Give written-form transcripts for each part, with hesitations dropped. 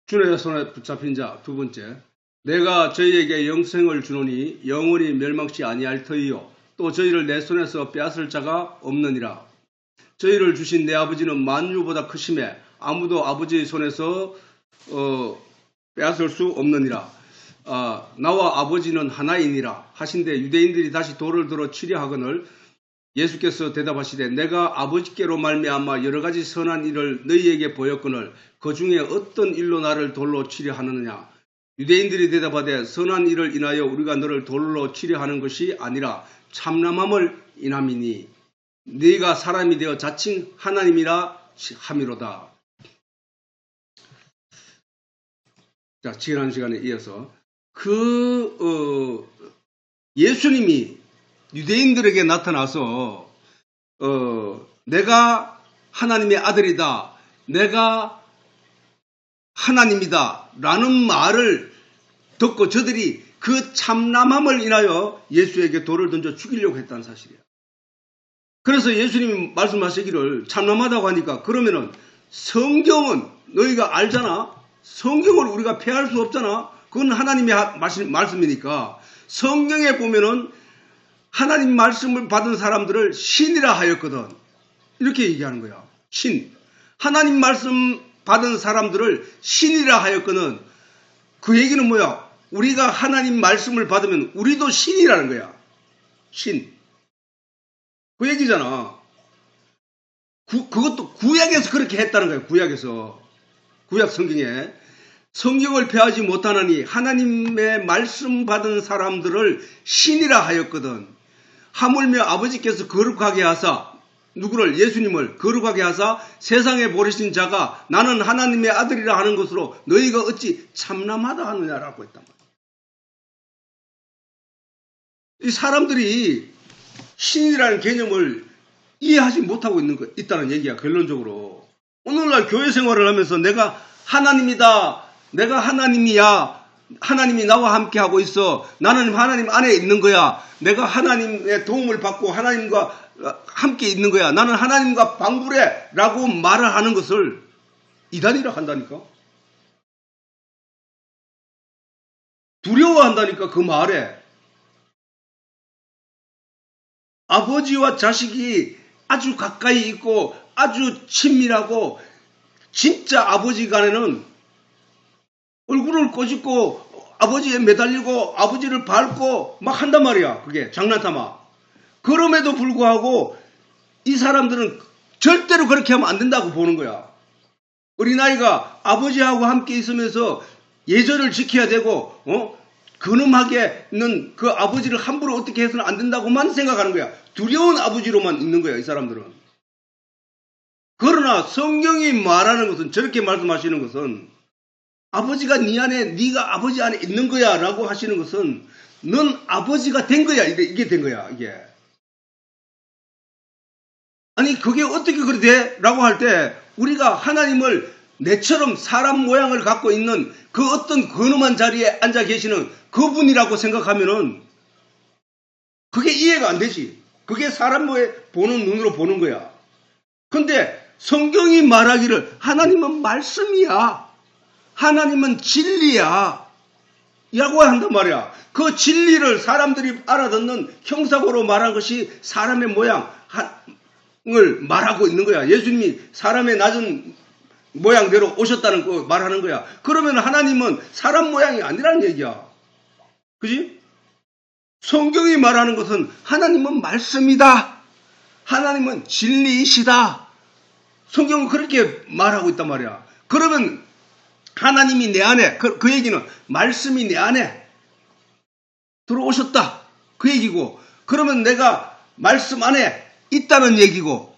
주의 손에 붙잡힌 자 두 번째, 내가 저희에게 영생을 주노니 영원히 멸망치 아니할 터이요 또 저희를 내 손에서 빼앗을 자가 없느니라. 저희를 주신 내 아버지는 만유보다 크심에 아무도 아버지의 손에서 빼앗을 수 없느니라. 나와 아버지는 하나이니라 하신데 유대인들이 다시 돌을 들어 치려 하거늘 예수께서 대답하시되 내가 아버지께로 말미암아 여러 가지 선한 일을 너희에게 보였거늘 그 중에 어떤 일로 나를 돌로 치려 하느냐. 유대인들이 대답하되 선한 일을 인하여 우리가 너를 돌로 치려 하는 것이 아니라 참남함을 인함이니 네가 사람이 되어 자칭 하나님이라 함이로다. 자, 지난 시간에 이어서 예수님이 유대인들에게 나타나서 내가 하나님의 아들이다, 내가 하나님이다 라는 말을 듣고 저들이 그 참남함을 인하여 예수에게 돌을 던져 죽이려고 했다는 사실이에요. 그래서 예수님이 말씀하시기를 참남하다고 하니까 그러면은 성경은 너희가 알잖아. 성경을 우리가 폐할 수 없잖아. 그건 하나님의 말씀이니까 성경에 보면은 하나님 말씀을 받은 사람들을 신이라 하였거든. 이렇게 얘기하는 거야. 신. 하나님 말씀 받은 사람들을 신이라 하였거든. 그 얘기는 뭐야? 우리가 하나님 말씀을 받으면 우리도 신이라는 거야. 신. 그 얘기잖아. 그것도 구약에서 그렇게 했다는 거야. 구약에서. 구약 성경에. 성경을 폐하지 못하나니 하나님의 말씀 받은 사람들을 신이라 하였거든. 하물며 아버지께서 거룩하게 하사 누구를? 예수님을 거룩하게 하사 세상에 보내신 자가 나는 하나님의 아들이라 하는 것으로 너희가 어찌 참남하다 하느냐라고 했단 말이야. 이 사람들이 신이라는 개념을 이해하지 못하고 있다는 얘기야. 결론적으로. 오늘날 교회 생활을 하면서 내가 하나님이다, 내가 하나님이야, 하나님이 나와 함께 하고 있어, 나는 하나님 안에 있는 거야, 내가 하나님의 도움을 받고 하나님과 함께 있는 거야, 나는 하나님과 방불해 라고 말을 하는 것을 이단이라 한다니까. 두려워한다니까. 그 말에 아버지와 자식이 아주 가까이 있고 아주 친밀하고 진짜 아버지 간에는 얼굴을 꼬집고 아버지에 매달리고 아버지를 밟고 막 한단 말이야. 그게 장난삼아. 그럼에도 불구하고 이 사람들은 절대로 그렇게 하면 안 된다고 보는 거야. 어린아이가 아버지하고 함께 있으면서 예절을 지켜야 되고 근엄하게는 그 아버지를 함부로 어떻게 해서는 안 된다고만 생각하는 거야. 두려운 아버지로만 있는 거야. 이 사람들은. 그러나 성경이 말하는 것은, 저렇게 말씀하시는 것은 아버지가 네 안에, 네가 아버지 안에 있는 거야 라고 하시는 것은 넌 아버지가 된 거야. 이게 된 거야. 이게. 아니 그게 어떻게 그래 돼? 라고 할 때 우리가 하나님을 내처럼 사람 모양을 갖고 있는 그 어떤 근엄한 자리에 앉아 계시는 그분이라고 생각하면은 그게 이해가 안 되지. 그게 사람의 보는 눈으로 보는 거야. 근데 성경이 말하기를 하나님은 말씀이야, 하나님은 진리야 라고 한단 말이야. 그 진리를 사람들이 알아듣는 형사고로 말한 것이 사람의 모양을 말하고 있는 거야. 예수님이 사람의 낮은 모양대로 오셨다는 거 말하는 거야. 그러면 하나님은 사람 모양이 아니라는 얘기야. 그지? 성경이 말하는 것은 하나님은 말씀이다, 하나님은 진리이시다. 성경은 그렇게 말하고 있단 말이야. 그러면 하나님이 내 안에, 그 얘기는 말씀이 내 안에 들어오셨다 그 얘기고, 그러면 내가 말씀 안에 있다는 얘기고,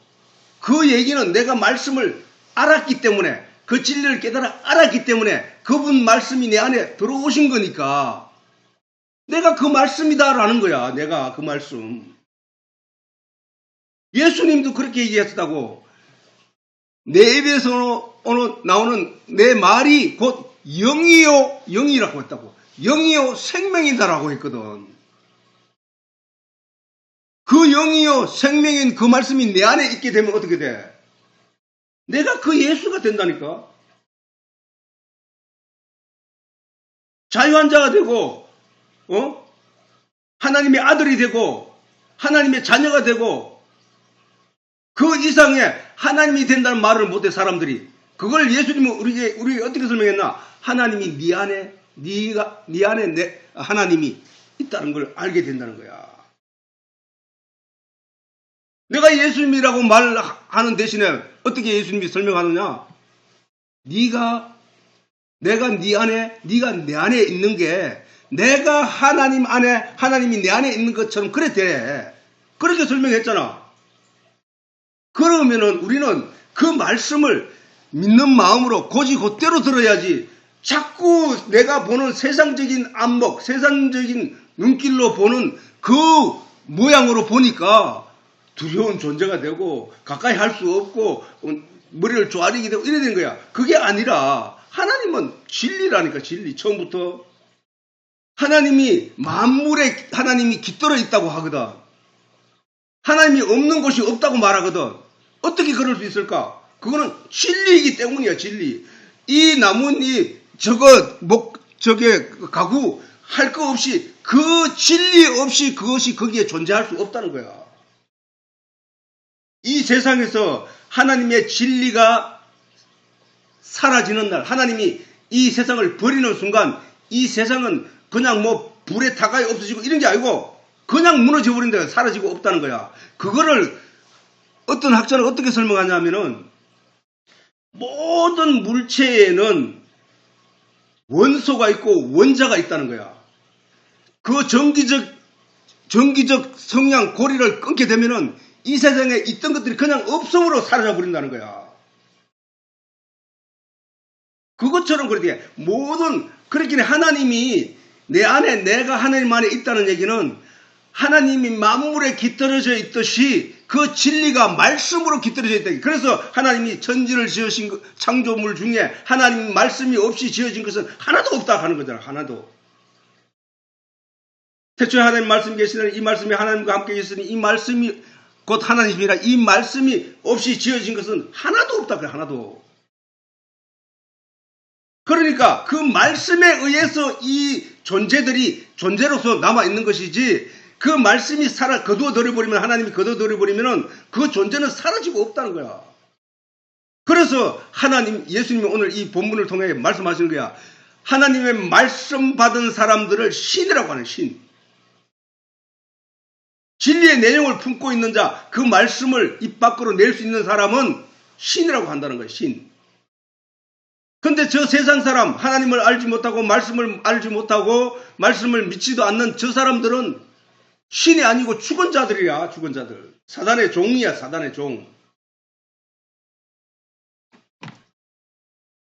그 얘기는 내가 말씀을 알았기 때문에, 그 진리를 깨달아 알았기 때문에 그분 말씀이 내 안에 들어오신 거니까 내가 그 말씀이다라는 거야. 내가 그 말씀. 예수님도 그렇게 얘기했다고. 내 입에서 나오는 내 말이 곧 영이요 영이라고 했다고. 영이요 생명이다라고 했거든. 그 영이요 생명인 그 말씀이 내 안에 있게 되면 어떻게 돼? 내가 그 예수가 된다니까. 자유한 자가 되고 하나님의 아들이 되고 하나님의 자녀가 되고 그 이상의 하나님이 된다는 말을 못해 사람들이. 그걸 예수님은 우리에게 어떻게 설명했나? 하나님이 네 안에 네 안에 하나님이 있다는 걸 알게 된다는 거야. 내가 예수님이라고 말하는 대신에 어떻게 예수님이 설명하느냐? 내가 네 안에, 네가 내 안에 있는 게 내가 하나님 안에, 하나님이 내 안에 있는 것처럼 그래 돼. 그렇게 설명했잖아. 그러면은 우리는 그 말씀을 믿는 마음으로 곧이곧대로 들어야지. 자꾸 내가 보는 세상적인 안목, 세상적인 눈길로 보는 그 모양으로 보니까 두려운 존재가 되고 가까이 할 수 없고 머리를 쪼아리게 되고 이래 된 거야. 그게 아니라 하나님은 진리라니까. 진리. 처음부터 하나님이 만물에 하나님이 깃들어 있다고 하거든. 하나님이 없는 곳이 없다고 말하거든. 어떻게 그럴 수 있을까? 그거는 진리이기 때문이야. 진리. 이 나뭇잎 저게 가구 할 거 없이 그 진리 없이 그것이 거기에 존재할 수 없다는 거야. 이 세상에서 하나님의 진리가 사라지는 날, 하나님이 이 세상을 버리는 순간 이 세상은 그냥 뭐 불에 타가야 없어지고 이런 게 아니고 그냥 무너져 버린다. 사라지고 없다는 거야. 그거를 어떤 학자는 어떻게 설명하냐면은 모든 물체에는 원소가 있고 원자가 있다는 거야. 그 정기적 성향 고리를 끊게 되면은 이 세상에 있던 것들이 그냥 없음으로 사라져 버린다는 거야. 그것처럼 그렇게 모든 그렇긴 하나님이 내 안에 내가 하나님 안에 있다는 얘기는 하나님이 만물에 깃들어져 있듯이 그 진리가 말씀으로 깃들어져 있다. 그래서 하나님이 천지를 지으신 창조물 중에 하나님 말씀이 없이 지어진 것은 하나도 없다 하는 거잖아. 하나도. 태초에 하나님 말씀이 계시는 이 말씀이 하나님과 함께 있으니 이 말씀이 곧 하나님이라. 이 말씀이 없이 지어진 것은 하나도 없다. 그래. 하나도. 그러니까 그 말씀에 의해서 이 존재들이 존재로서 남아있는 것이지 그 말씀이 거두어버리면 하나님이 거두어버리면 그 존재는 사라지고 없다는 거야. 그래서 예수님이 오늘 이 본문을 통해 말씀하시는 거야. 하나님의 말씀 받은 사람들을 신이라고 하는 신. 진리의 내용을 품고 있는 자, 그 말씀을 입 밖으로 낼 수 있는 사람은 신이라고 한다는 거예요. 신. 근데 저 세상 사람, 하나님을 알지 못하고 말씀을 알지 못하고 말씀을 믿지도 않는 저 사람들은 신이 아니고 죽은 자들이야. 죽은 자들. 사단의 종이야. 사단의 종.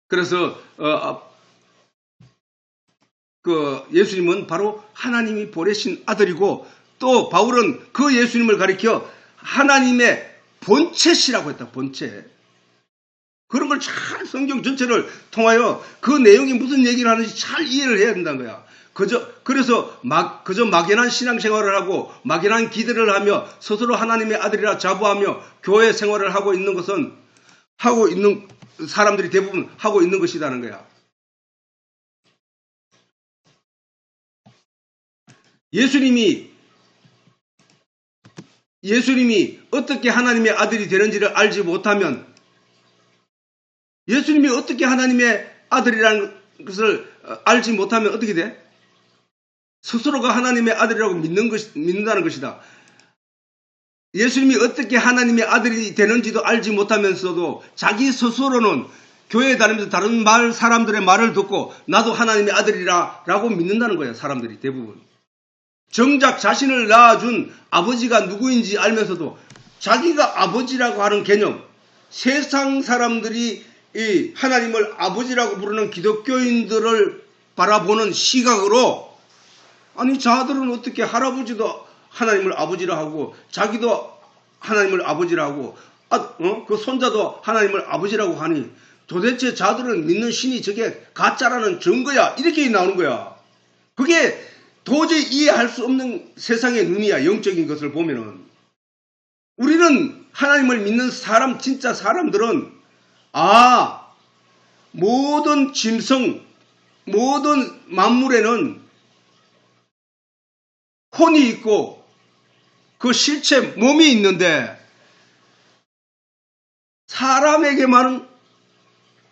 그래서 예수님은 바로 하나님이 보내신 아들이고 또 바울은 그 예수님을 가리켜 하나님의 본체시라고 했다. 본체. 그런 걸 잘 성경 전체를 통하여 그 내용이 무슨 얘기를 하는지 잘 이해를 해야 된다는 거야. 그래서 그저 막연한 신앙생활을 하고 막연한 기대를 하며 스스로 하나님의 아들이라 자부하며 교회 생활을 하고 있는 것은 사람들이 대부분 하고 있는 것이라는 거야. 예수님이 어떻게 하나님의 아들이 되는지를 알지 못하면 예수님이 어떻게 하나님의 아들이라는 것을 알지 못하면 어떻게 돼? 스스로가 하나님의 아들이라고 믿는다는 것이다. 예수님이 어떻게 하나님의 아들이 되는지도 알지 못하면서도 자기 스스로는 교회에 다니면서 다른 사람들의 말을 듣고 나도 하나님의 아들이라 라고 믿는다는 거예요. 사람들이 대부분. 정작 자신을 낳아준 아버지가 누구인지 알면서도 자기가 아버지라고 하는 개념, 세상 사람들이 이 하나님을 아버지라고 부르는 기독교인들을 바라보는 시각으로 아니 자들은 어떻게 할아버지도 하나님을 아버지라 하고 자기도 하나님을 아버지라 하고 그 손자도 하나님을 아버지라고 하니 도대체 자들은 믿는 신이 저게 가짜라는 증거야. 이렇게 나오는 거야. 그게 도저히 이해할 수 없는 세상의 눈이야. 영적인 것을 보면은. 우리는 하나님을 믿는 진짜 사람들은 모든 짐승, 모든 만물에는 혼이 있고 그 실체 몸이 있는데 사람에게만은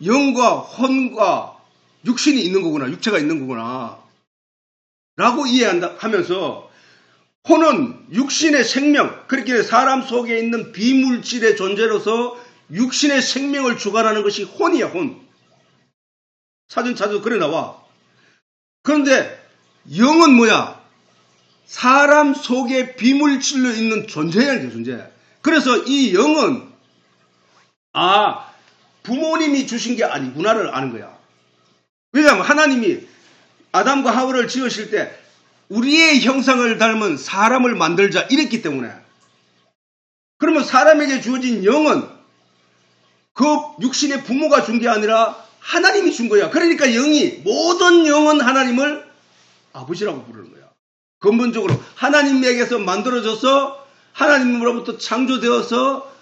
영과 혼과 육신이 있는 거구나, 육체가 있는 거구나 라고 이해하면서 혼은 육신의 생명, 그렇게 사람 속에 있는 비물질의 존재로서 육신의 생명을 주관하는 것이 혼이야, 혼. 사전 찾아도 그래 나와. 그런데 영은 뭐야? 사람 속에 비물질로 있는 존재야, 존재. 그래서 이 영은 부모님이 주신 게 아니구나를 아는 거야. 왜냐하면 하나님이 아담과 하와를 지으실 때 우리의 형상을 닮은 사람을 만들자 이랬기 때문에, 그러면 사람에게 주어진 영은 그 육신의 부모가 준 게 아니라 하나님이 준 거야. 그러니까 모든 영은 하나님을 아버지라고 부르는 거야. 근본적으로 하나님에게서 만들어져서 하나님으로부터 창조되어서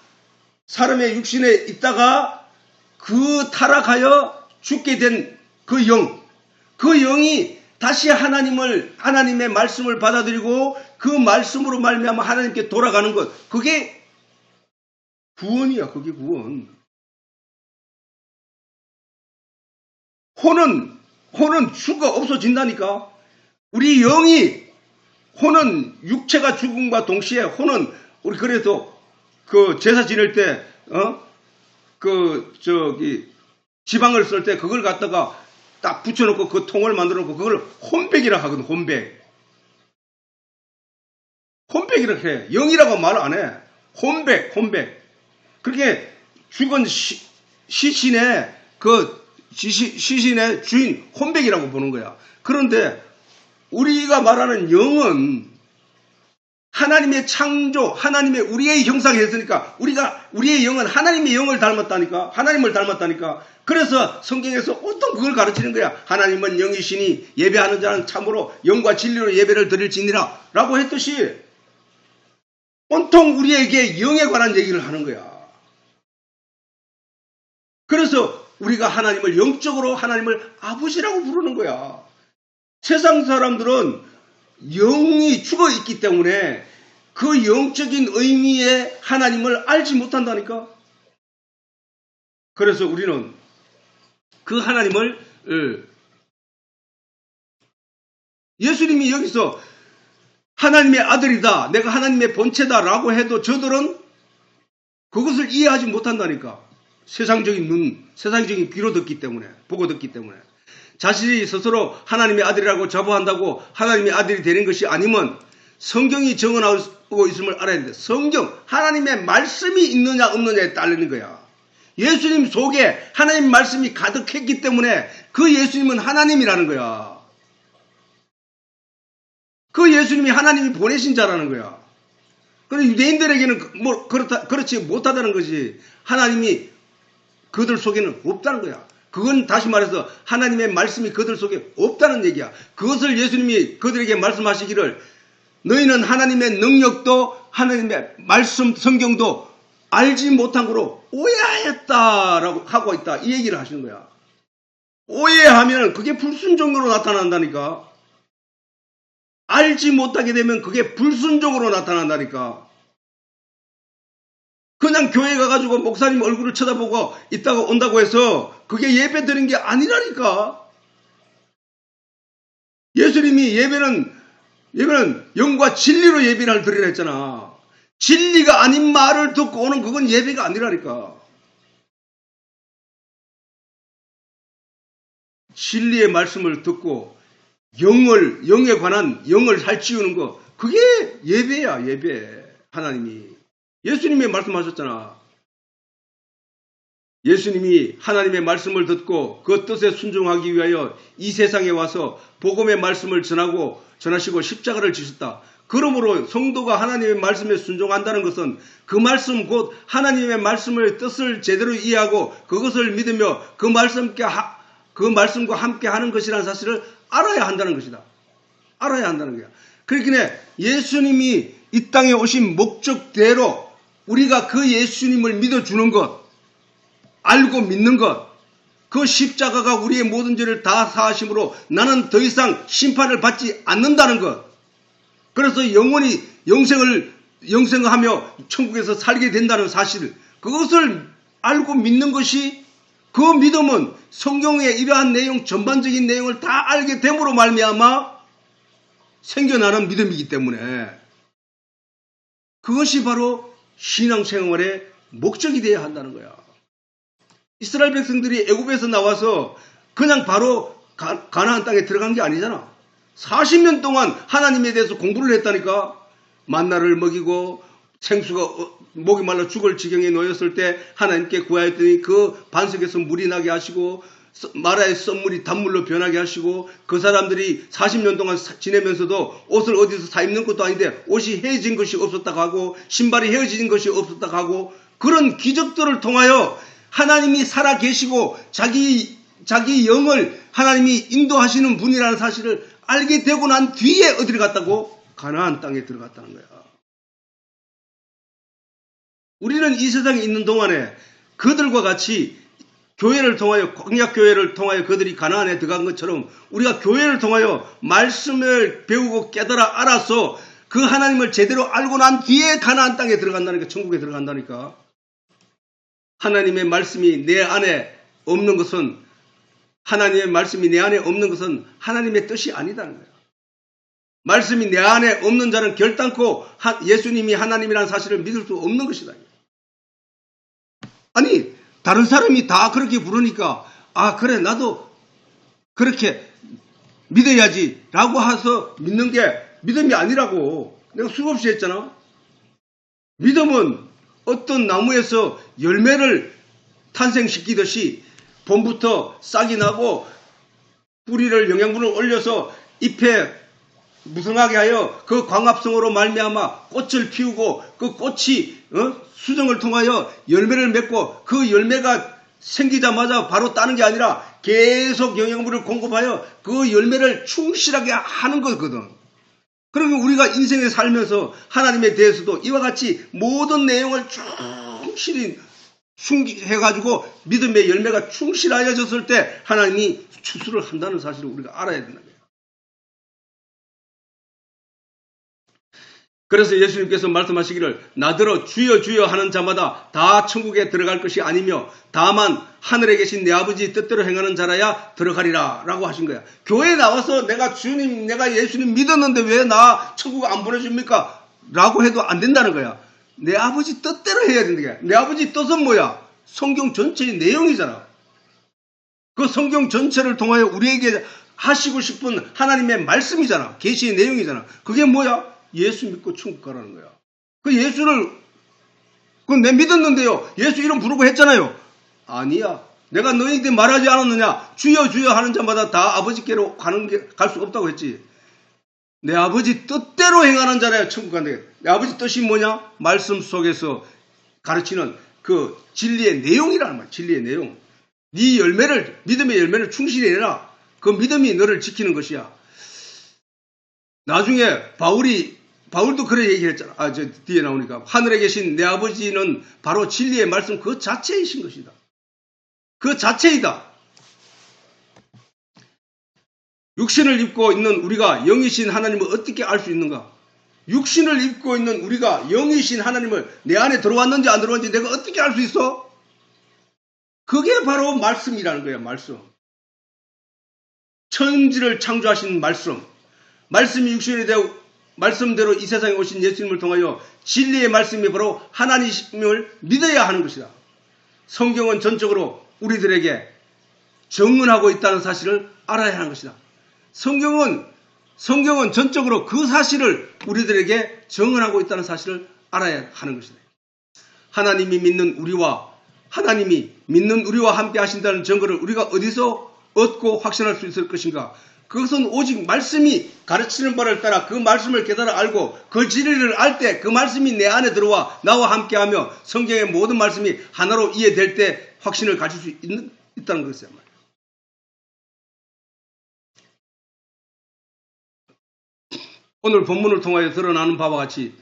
사람의 육신에 있다가 그 타락하여 죽게 된 그 영이 다시 하나님의 말씀을 받아들이고 그 말씀으로 말미암아 하나님께 돌아가는 것, 그게 구원이야. 그게 구원. 혼은 죽어 없어진다니까. 우리 혼은 육체가 죽음과 동시에 혼은 우리 그래도 그 제사 지낼 때 지방을 쓸 때 그걸 갖다가 딱 붙여놓고 그 통을 만들어 놓고 그걸 혼백이라 하거든. 혼백이라 해. 영이라고 말 안 해. 혼백. 그렇게 죽은 시신의 시신의 주인 혼백이라고 보는 거야. 그런데 우리가 말하는 영은 하나님의 창조, 우리의 형상이 했으니까 우리의 영은 하나님의 영을 닮았다니까. 하나님을 닮았다니까. 그래서 성경에서 어떤 그걸 가르치는 거야. 하나님은 영이시니 예배하는 자는 참으로 영과 진리로 예배를 드릴지니라 라고 했듯이 온통 우리에게 영에 관한 얘기를 하는 거야. 그래서 우리가 하나님을 영적으로 하나님을 아버지라고 부르는 거야. 세상 사람들은 영이 죽어 있기 때문에 그 영적인 의미의 하나님을 알지 못한다니까. 그래서 우리는 그 하나님을 예수님이 여기서 하나님의 아들이다, 내가 하나님의 본체다 라고 해도 저들은 그것을 이해하지 못한다니까. 세상적인 귀로 듣기 때문에, 보고 듣기 때문에. 자신이 스스로 하나님의 아들이라고 자부한다고 하나님의 아들이 되는 것이 아니면 성경이 정언하고 있음을 알아야 되는데, 하나님의 말씀이 있느냐 없느냐에 따르는 거야. 예수님 속에 하나님 말씀이 가득했기 때문에 그 예수님은 하나님이라는 거야. 그 예수님이 하나님이 보내신 자라는 거야. 그런데 유대인들에게는 그렇지 못하다는 것이, 하나님이 그들 속에는 없다는 거야. 그건 다시 말해서 하나님의 말씀이 그들 속에 없다는 얘기야. 그것을 예수님이 그들에게 말씀하시기를, 너희는 하나님의 능력도 하나님의 말씀 성경도 알지 못한 거로 오해하였다라고 하고 있다, 이 얘기를 하시는 거야. 오해하면 그게 불순종으로 나타난다니까. 알지 못하게 되면 그게 불순종으로 나타난다니까. 그냥 교회 가가지고 목사님 얼굴을 쳐다보고 있다가 온다고 해서 그게 예배 드린 게 아니라니까. 예수님이 예배는 영과 진리로 예배를 드리라 했잖아. 진리가 아닌 말을 듣고 오는 그건 예배가 아니라니까. 진리의 말씀을 듣고 영에 관한 영을 살찌우는 거, 그게 예배야, 예배. 하나님이. 예수님이 말씀하셨잖아. 예수님이 하나님의 말씀을 듣고 그 뜻에 순종하기 위하여 이 세상에 와서 복음의 말씀을 전하시고 십자가를 지셨다. 그러므로 성도가 하나님의 말씀에 순종한다는 것은 그 말씀 곧 하나님의 말씀의 뜻을 제대로 이해하고 그것을 믿으며 그 말씀과 함께 하는 것이라는 사실을 알아야 한다는 것이다. 알아야 한다는 거야. 그러니까 예수님이 이 땅에 오신 목적대로 우리가 그 예수님을 믿어주는 것, 알고 믿는 것, 그 십자가가 우리의 모든 죄를 다 사하심으로 나는 더 이상 심판을 받지 않는다는 것. 그래서 영원히 영생하며 천국에서 살게 된다는 사실, 그것을 알고 믿는 것이, 그 믿음은 성경의 이러한 내용, 전반적인 내용을 다 알게 됨으로 말미암아 생겨나는 믿음이기 때문에 그것이 바로 신앙생활의 목적이 되어야 한다는 거야. 이스라엘 백성들이 애굽에서 나와서 그냥 바로 가나안 땅에 들어간 게 아니잖아. 40년 동안 하나님에 대해서 공부를 했다니까. 만나를 먹이고 생수가 목이 말라 죽을 지경에 놓였을 때 하나님께 구하였더니 그 반석에서 물이 나게 하시고 마라의 썬물이 단물로 변하게 하시고, 그 사람들이 40년 동안 지내면서도 옷을 어디서 사 입는 것도 아닌데 옷이 헤어진 것이 없었다고 하고 신발이 헤어진 것이 없었다고 하고, 그런 기적들을 통하여 하나님이 살아 계시고 자기 영을 하나님이 인도하시는 분이라는 사실을 알게 되고 난 뒤에 어디를 갔다고? 가나안 땅에 들어갔다는 거야. 우리는 이 세상에 있는 동안에 그들과 같이 교회를 통하여, 광약교회를 통하여 그들이 가나안에 들어간 것처럼 우리가 교회를 통하여 말씀을 배우고 깨달아 알아서 그 하나님을 제대로 알고 난 뒤에 가나안 땅에 들어간다니까, 천국에 들어간다니까. 하나님의 말씀이 내 안에 없는 것은, 하나님의 말씀이 내 안에 없는 것은 하나님의 뜻이 아니다는 거예요. 말씀이 내 안에 없는 자는 결단코 예수님이 하나님이라는 사실을 믿을 수 없는 것이다. 아니, 다른 사람이 다 그렇게 부르니까 아 그래 나도 그렇게 믿어야지 라고 해서 믿는 게 믿음이 아니라고 내가 수없이 했잖아. 믿음은 어떤 나무에서 열매를 탄생시키듯이 봄부터 싹이 나고 뿌리를 영양분을 올려서 잎에 무성하게 하여 그 광합성으로 말미암아 꽃을 피우고 그 꽃이 수정을 통하여 열매를 맺고, 그 열매가 생기자마자 바로 따는 게 아니라 계속 영양분을 공급하여 그 열매를 충실하게 하는 거거든. 그러면 우리가 인생에 살면서 하나님에 대해서도 이와 같이 모든 내용을 충실히 해가지고 믿음의 열매가 충실하여졌을 때 하나님이 추수를 한다는 사실을 우리가 알아야 된다. 그래서 예수님께서 말씀하시기를 나더러 주여 주여 하는 자마다 다 천국에 들어갈 것이 아니며 다만 하늘에 계신 내 아버지 뜻대로 행하는 자라야 들어가리라 라고 하신 거야. 교회에 나와서 내가 예수님 믿었는데 왜 나 천국 안 보내줍니까? 라고 해도 안 된다는 거야. 내 아버지 뜻대로 해야 된다. 거야. 내 아버지 뜻은 뭐야? 성경 전체의 내용이잖아. 그 성경 전체를 통하여 우리에게 하시고 싶은 하나님의 말씀이잖아. 계시의 내용이잖아. 그게 뭐야? 예수 믿고 천국 가라는 거야. 그 예수를, 내 믿었는데요. 예수 이름 부르고 했잖아요. 아니야. 내가 너희한테 말하지 않았느냐? 주여 주여 하는 자마다 다 아버지께로 갈 수 없다고 했지. 내 아버지 뜻대로 행하는 자라야 천국 간다. 내 아버지 뜻이 뭐냐? 말씀 속에서 가르치는 그 진리의 내용이라는 말이야. 진리의 내용. 네 열매를, 믿음의 열매를 충실히 해라. 그 믿음이 너를 지키는 것이야. 나중에 바울도 그래 얘기했잖아. 저 뒤에 나오니까. 하늘에 계신 내 아버지는 바로 진리의 말씀 그 자체이신 것이다. 그 자체이다. 육신을 입고 있는 우리가 영이신 하나님을 어떻게 알 수 있는가? 육신을 입고 있는 우리가 영이신 하나님을 내 안에 들어왔는지 안 들어왔는지 내가 어떻게 알 수 있어? 그게 바로 말씀이라는 거야. 말씀. 천지를 창조하신 말씀. 말씀이 육신이 되어 말씀대로 이 세상에 오신 예수님을 통하여 진리의 말씀이 바로 하나님을 믿어야 하는 것이다. 성경은 전적으로 우리들에게 증언하고 있다는 사실을 알아야 하는 것이다. 성경은 전적으로 그 사실을 우리들에게 증언하고 있다는 사실을 알아야 하는 것이다. 하나님이 믿는 우리와 함께 하신다는 증거를 우리가 어디서 얻고 확신할 수 있을 것인가? 그것은 오직 말씀이 가르치는 바를 따라 그 말씀을 깨달아 알고 그 진리를 알 때 그 말씀이 내 안에 들어와 나와 함께하며 성경의 모든 말씀이 하나로 이해될 때 확신을 가질 수 있다는 것이야. 오늘 본문을 통하여 드러나는 바와 같이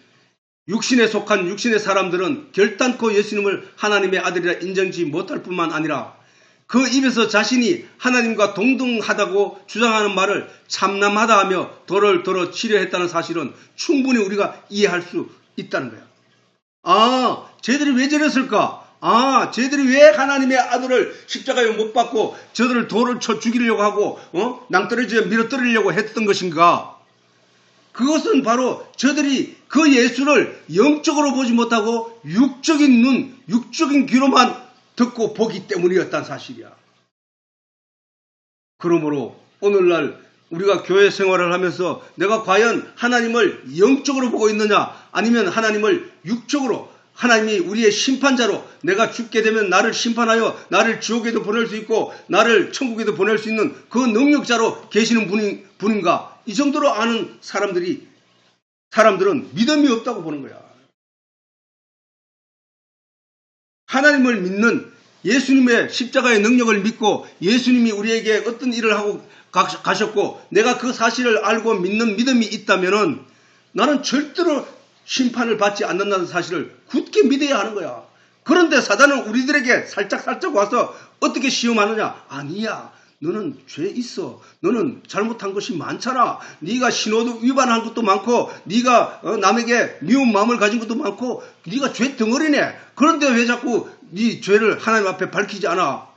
육신에 속한 육신의 사람들은 결단코 예수님을 하나님의 아들이라 인정지 못할 뿐만 아니라 그 입에서 자신이 하나님과 동등하다고 주장하는 말을 참남하다 하며 돌을 들어 치려 했다는 사실은 충분히 우리가 이해할 수 있다는 거야. 아, 쟤들이 왜 저랬을까? 아, 쟤들이 왜 하나님의 아들을 십자가에 못 박고 저들을 돌을 쳐 죽이려고 하고 낭떠러지에 밀어뜨리려고 했던 것인가? 그것은 바로 저들이 그 예수를 영적으로 보지 못하고 육적인 눈, 육적인 귀로만 듣고 보기 때문이었다는 사실이야. 그러므로 오늘날 우리가 교회 생활을 하면서 내가 과연 하나님을 영적으로 보고 있느냐, 아니면 하나님을 육적으로, 하나님이 우리의 심판자로 내가 죽게 되면 나를 심판하여 나를 지옥에도 보낼 수 있고 나를 천국에도 보낼 수 있는 그 능력자로 계시는 분인가, 이 정도로 아는 사람들은 믿음이 없다고 보는 거야. 하나님을 믿는, 예수님의 십자가의 능력을 믿고 예수님이 우리에게 어떤 일을 하고 가셨고 내가 그 사실을 알고 믿는 믿음이 있다면은 나는 절대로 심판을 받지 않는다는 사실을 굳게 믿어야 하는 거야. 그런데 사단은 우리들에게 살짝 와서 어떻게 시험하느냐? 아니야. 너는 죄 있어. 너는 잘못한 것이 많잖아. 네가 신호도 위반한 것도 많고 네가 남에게 미운 마음을 가진 것도 많고 네가 죄 덩어리네. 그런데 왜 자꾸 네 죄를 하나님 앞에 밝히지 않아?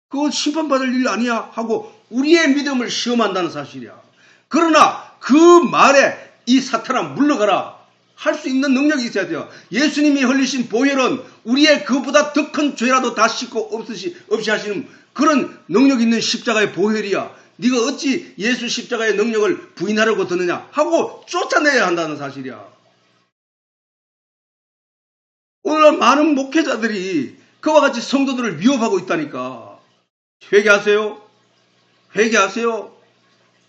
그건 심판받을 일 아니야 하고 우리의 믿음을 시험한다는 사실이야. 그러나 그 말에 이 사탄아 물러가라 할 수 있는 능력이 있어야 돼요. 예수님이 흘리신 보혈은 우리의 그보다 더 큰 죄라도 다 씻고 없이 하시는 그런 능력 있는 십자가의 보혈이야. 네가 어찌 예수 십자가의 능력을 부인하려고 드느냐 하고 쫓아내야 한다는 사실이야. 오늘날 많은 목회자들이 그와 같이 성도들을 위협하고 있다니까. 회개하세요. 회개하세요.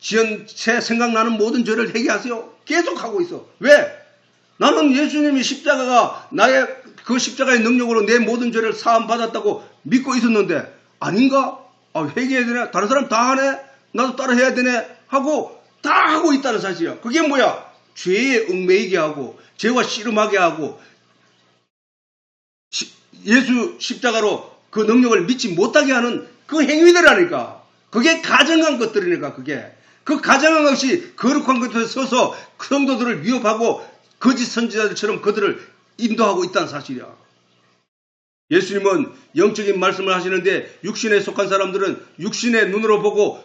지연체 생각나는 모든 죄를 회개하세요. 계속 하고 있어. 왜? 나는 예수님이 십자가가 나의 그 십자가의 능력으로 내 모든 죄를 사함받았다고 믿고 있었는데 아닌가? 아, 회개해야 되네? 다른 사람 다 하네? 나도 따라 해야 되네? 하고 다 하고 있다는 사실이야. 그게 뭐야? 죄에 얽매이게 하고 죄와 씨름하게 하고 예수 십자가로 그 능력을 믿지 못하게 하는 그 행위들이라니까. 그게 가정한 것들이니까. 그게 그 가정한 것이 거룩한 것에 서서 성도들을 위협하고 거짓 선지자들처럼 그들을 인도하고 있다는 사실이야. 예수님은 영적인 말씀을 하시는데 육신에 속한 사람들은 육신의 눈으로 보고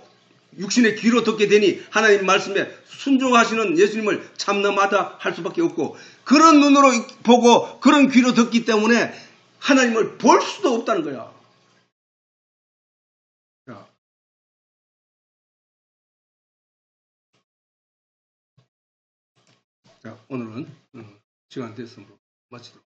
육신의 귀로 듣게 되니 하나님 말씀에 순종하시는 예수님을 참남하다 할 수밖에 없고 그런 눈으로 보고 그런 귀로 듣기 때문에 하나님을 볼 수도 없다는 거야. 자, 오늘은 시간 됐으므로 마치도록.